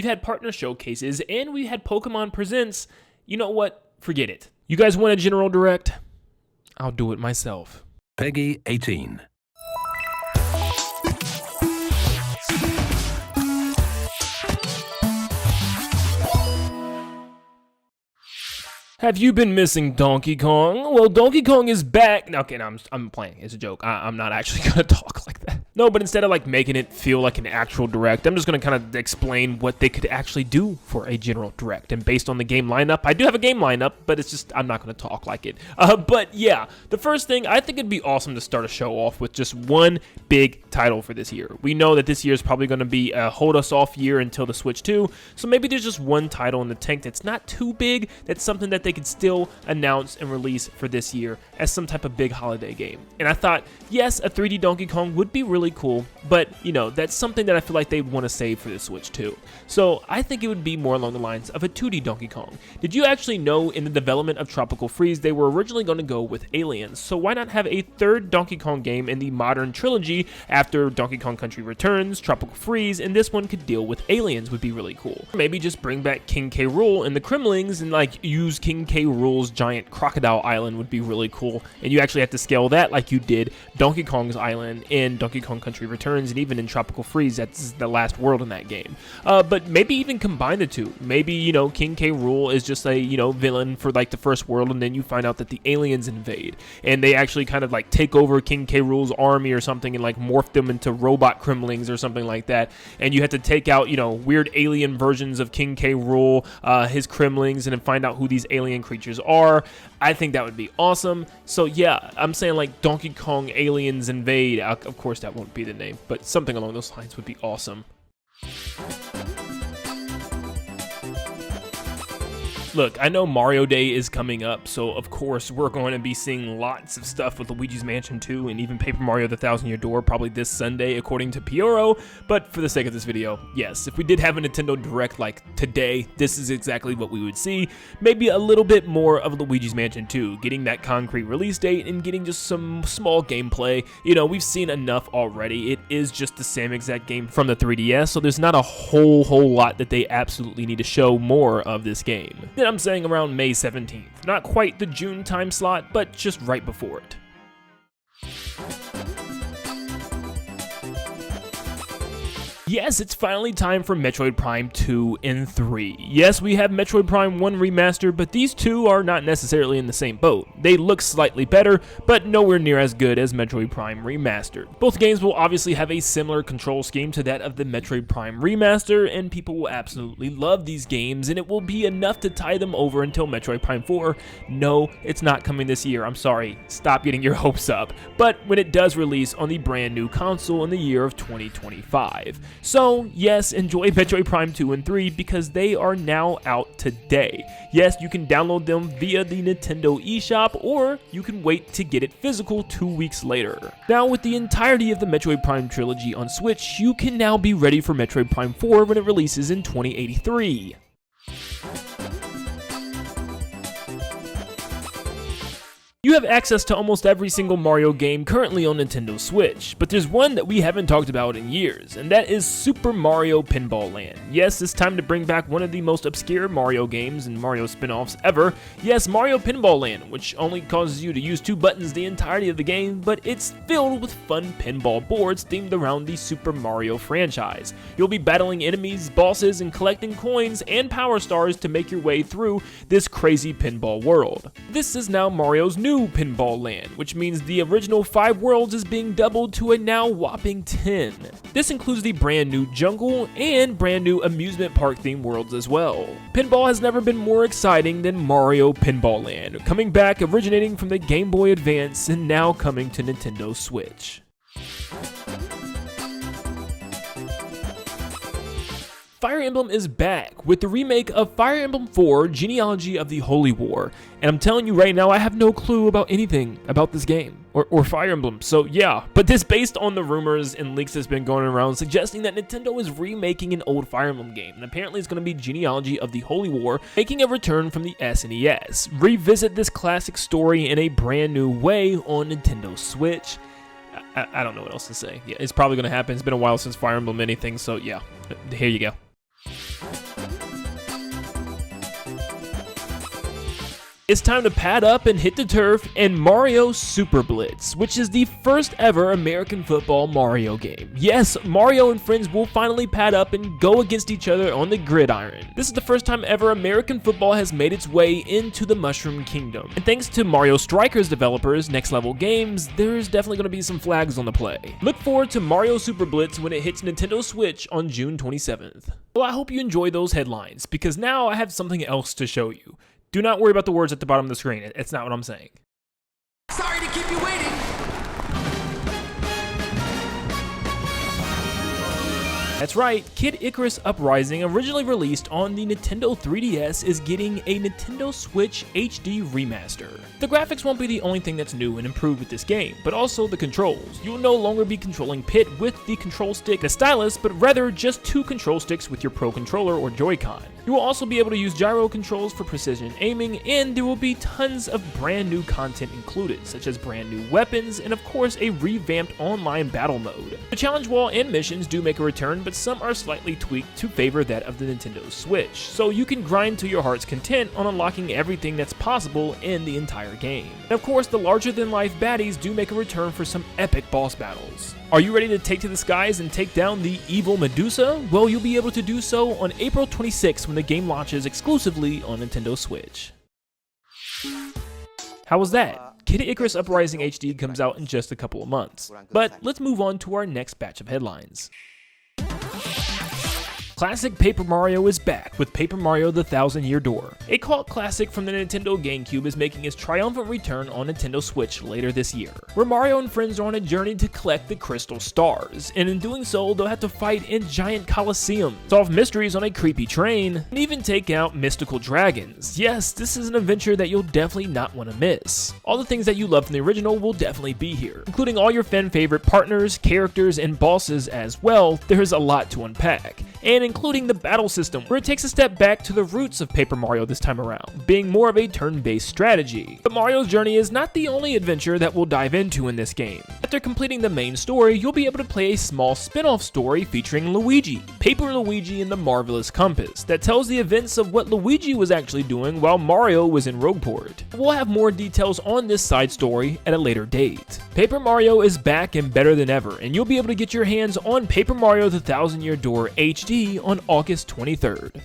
We've had partner showcases, and we had Pokemon Presents. You know what? Forget it. You guys want a general direct? I'll do it myself. Peggy 18. Have you been missing Donkey Kong? Well, Donkey Kong is back. Okay, no, I'm playing. It's a joke. I'm not actually gonna talk like that. No, but instead of like making it feel like an actual direct, I'm just gonna kind of explain what they could actually do for a general direct. And based on the game lineup, I do have a game lineup, but it's just I'm not gonna talk like it. But yeah, the first thing, I think it'd be awesome to start a show off with just one big title for this year. We know that this year is probably gonna be a hold us off year until the Switch 2, so maybe there's just one title in the tank that's not too big, that's something that they could still announce and release for this year as some type of big holiday game. And I thought, yes, a 3D Donkey Kong would be really cool, but you know, that's something that I feel like they'd want to save for the Switch 2. So I think it would be more along the lines of a 2D Donkey Kong. Did you actually know in the development of Tropical Freeze they were originally going to go with aliens? So why not have a third Donkey Kong game in the modern trilogy after Donkey Kong Country Returns, Tropical Freeze, and this one could deal with aliens? Would be really cool. Maybe just bring back King K. Rool and the Kremlings and like use King K. Rool's giant crocodile island would be really cool. And you actually have to scale that like you did Donkey Kong's island in Donkey Kong Country Returns and even in Tropical Freeze. That's the last world in that game. But maybe even combine the two. Maybe, you know, King K. Rool is just a, you know, villain for like the first world, and then you find out that the aliens invade and they actually kind of like take over King K. Rool's army or something and like morph them into robot Kremlings or something like that. And you have to take out, you know, weird alien versions of King K. Rool, his Kremlings, and then find out who these alien creatures are. I think that would be awesome. So yeah, I'm saying like Donkey Kong Aliens Invade. Of course that won't be the name, but something along those lines would be awesome. Look, I know Mario Day is coming up, so of course we're going to be seeing lots of stuff with Luigi's Mansion 2 and even Paper Mario the Thousand Year Door probably this Sunday according to Pioro, but for the sake of this video, yes, if we did have a Nintendo Direct like today, this is exactly what we would see. Maybe a little bit more of Luigi's Mansion 2, getting that concrete release date and getting just some small gameplay. You know, we've seen enough already. It is just the same exact game from the 3DS, so there's not a whole lot that they absolutely need to show more of this game. Then I'm saying around May 17th. Not quite the June time slot, but just right before it. Yes, it's finally time for Metroid Prime 2 and 3. Yes, we have Metroid Prime 1 Remastered, but these two are not necessarily in the same boat. They look slightly better, but nowhere near as good as Metroid Prime Remastered. Both games will obviously have a similar control scheme to that of the Metroid Prime Remaster, and people will absolutely love these games, and it will be enough to tie them over until Metroid Prime 4. No, it's not coming this year, I'm sorry. Stop getting your hopes up. But when it does release on the brand new console in the year of 2025. So, yes, enjoy Metroid Prime 2 and 3 because they are now out today. Yes, you can download them via the Nintendo eShop, or you can wait to get it physical 2 weeks later. Now, with the entirety of the Metroid Prime trilogy on Switch, you can now be ready for Metroid Prime 4 when it releases in 2083. You have access to almost every single Mario game currently on Nintendo Switch, but there's one that we haven't talked about in years, and that is Super Mario Pinball Land. Yes, it's time to bring back one of the most obscure Mario games and Mario spin-offs ever. Yes, Mario Pinball Land, which only causes you to use 2 buttons the entirety of the game, but it's filled with fun pinball boards themed around the Super Mario franchise. You'll be battling enemies, bosses, and collecting coins and power stars to make your way through this crazy pinball world. This is now Mario's new Pinball Land, which means the original 5 worlds is being doubled to a now whopping 10. This includes the brand new jungle and brand new amusement park themed worlds as well. Pinball has never been more exciting than Mario Pinball Land, coming back originating from the Game Boy Advance and now coming to Nintendo Switch. Fire Emblem is back with the remake of Fire Emblem 4 Genealogy of the Holy War, and I'm telling you right now I have no clue about anything about this game or Fire Emblem, so yeah. But this based on the rumors and leaks that's been going around suggesting that Nintendo is remaking an old Fire Emblem game, and apparently it's going to be Genealogy of the Holy War, making a return from the SNES. Revisit this classic story in a brand new way on Nintendo Switch. I don't know what else to say. Yeah, it's probably going to happen. It's been a while since Fire Emblem anything, so yeah, here you go. It's time to pad up and hit the turf and Mario Super Blitz, which is the first ever American football Mario game. Yes, Mario and friends will finally pad up and go against each other on the gridiron. This is the first time ever American football has made its way into the Mushroom Kingdom. And thanks to Mario Strikers developers, Next Level Games, there's definitely going to be some flags on the play. Look forward to Mario Super Blitz when it hits Nintendo Switch on June 27th. Well, I hope you enjoyed those headlines, because now I have something else to show you. Do not worry about the words at the bottom of the screen. It's not what I'm saying. Sorry to keep you waiting. That's right, Kid Icarus Uprising, originally released on the Nintendo 3DS, is getting a Nintendo Switch HD remaster. The graphics won't be the only thing that's new and improved with this game, but also the controls. You will no longer be controlling Pit with the control stick, the stylus, but rather just 2 control sticks with your Pro Controller or Joy-Con. You will also be able to use gyro controls for precision aiming, and there will be tons of brand new content included, such as brand new weapons, and of course a revamped online battle mode. The challenge wall and missions do make a return, but some are slightly tweaked to favor that of the Nintendo Switch, so you can grind to your heart's content on unlocking everything that's possible in the entire game. And of course, the larger-than-life baddies do make a return for some epic boss battles. Are you ready to take to the skies and take down the evil Medusa? Well, you'll be able to do so on April 26th when the game launches exclusively on Nintendo Switch. How was that? Kid Icarus Uprising HD comes out in just a couple of months. But let's move on to our next batch of headlines. Classic Paper Mario is back with Paper Mario the Thousand-Year Door. A cult classic from the Nintendo GameCube is making its triumphant return on Nintendo Switch later this year, where Mario and friends are on a journey to collect the crystal stars, and in doing so, they'll have to fight in giant coliseums, solve mysteries on a creepy train, and even take out mystical dragons. Yes, this is an adventure that you'll definitely not want to miss. All the things that you love from the original will definitely be here, including all your fan-favorite partners, characters, and bosses as well. There's a lot to unpack, and including the battle system, where it takes a step back to the roots of Paper Mario this time around, being more of a turn-based strategy. But Mario's journey is not the only adventure that we'll dive into in this game. After completing the main story, you'll be able to play a small spin-off story featuring Luigi, Paper Luigi and the Marvelous Compass, that tells the events of what Luigi was actually doing while Mario was in Rogueport. We'll have more details on this side story at a later date. Paper Mario is back and better than ever, and you'll be able to get your hands on Paper Mario the Thousand-Year Door HD on August 23rd.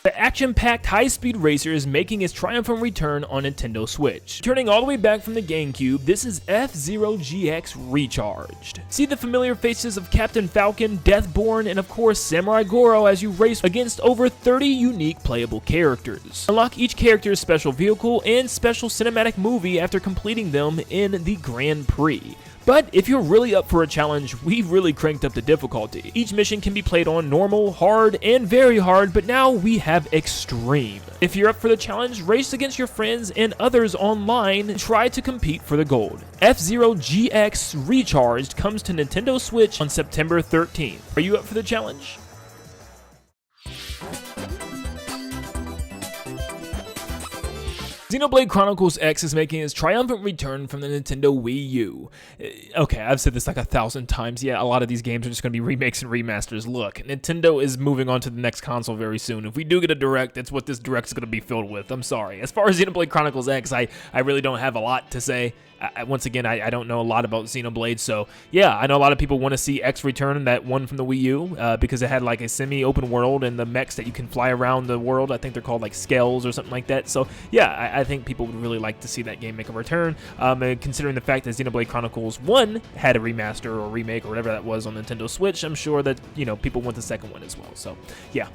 The action-packed high-speed racer is making its triumphant return on Nintendo Switch. Turning all the way back from the GameCube, this is FZero GX Recharged. See the familiar faces of Captain Falcon, Deathborn, and of course Samurai Goro as you race against over 30 unique playable characters. Unlock each character's special vehicle and special cinematic movie after completing them in the Grand Prix. But if you're really up for a challenge, we've really cranked up the difficulty. Each mission can be played on normal, hard, and very hard, but now we have extreme. If you're up for the challenge, race against your friends and others online and try to compete for the gold. FZero GX Recharged comes to Nintendo Switch on September 13th. Are you up for the challenge? Xenoblade Chronicles X is making its triumphant return from the Nintendo Wii U. Okay, I've said this like 1,000 times. Yeah, a lot of these games are just going to be remakes and remasters. Look, Nintendo is moving on to the next console very soon. If we do get a Direct, that's what this Direct is going to be filled with. I'm sorry. As far as Xenoblade Chronicles X, I really don't have a lot to say. Once again, I don't know a lot about Xenoblade, so yeah, I know a lot of people want to see X return, that one from the Wii U, because it had like a semi-open world and the mechs that you can fly around the world. I think they're called like scales or something like that. So yeah, I think people would really like to see that game make a return, and considering the fact that Xenoblade Chronicles 1 had a remaster or remake or whatever that was on Nintendo Switch, I'm sure that, you know, people want the second one as well. So yeah,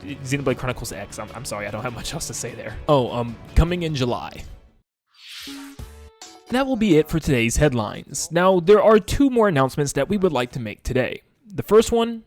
Xenoblade Chronicles X, I'm sorry, I don't have much else to say there. Oh, coming in July. That will be it for today's headlines. Now, there are 2 more announcements that we would like to make today. The first one,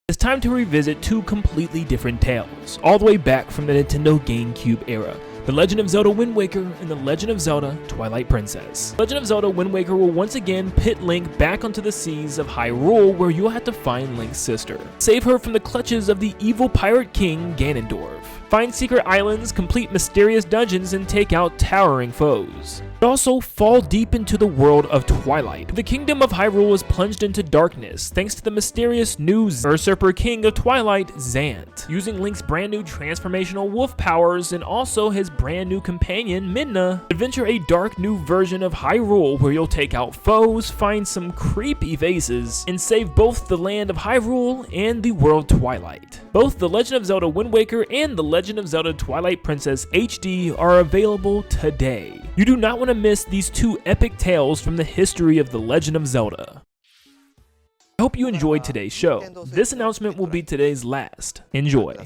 it's time to revisit 2 completely different tales, all the way back from the Nintendo GameCube era. The Legend of Zelda Wind Waker and The Legend of Zelda Twilight Princess. Legend of Zelda Wind Waker will once again pit Link back onto the seas of Hyrule, where you'll have to find Link's sister. Save her from the clutches of the evil pirate king Ganondorf. Find secret islands, complete mysterious dungeons, and take out towering foes. Also fall deep into the world of Twilight. The kingdom of Hyrule is plunged into darkness thanks to the mysterious new usurper king of Twilight, Zant. Using Link's brand new transformational wolf powers and also his brand new companion, Midna, adventure a dark new version of Hyrule where you'll take out foes, find some creepy vases, and save both the land of Hyrule and the world Twilight. Both The Legend of Zelda Wind Waker and The Legend of Zelda Twilight Princess HD are available today. You do not want to miss these two epic tales from the history of The Legend of Zelda. I hope you enjoyed today's show. This announcement will be today's last. Enjoy.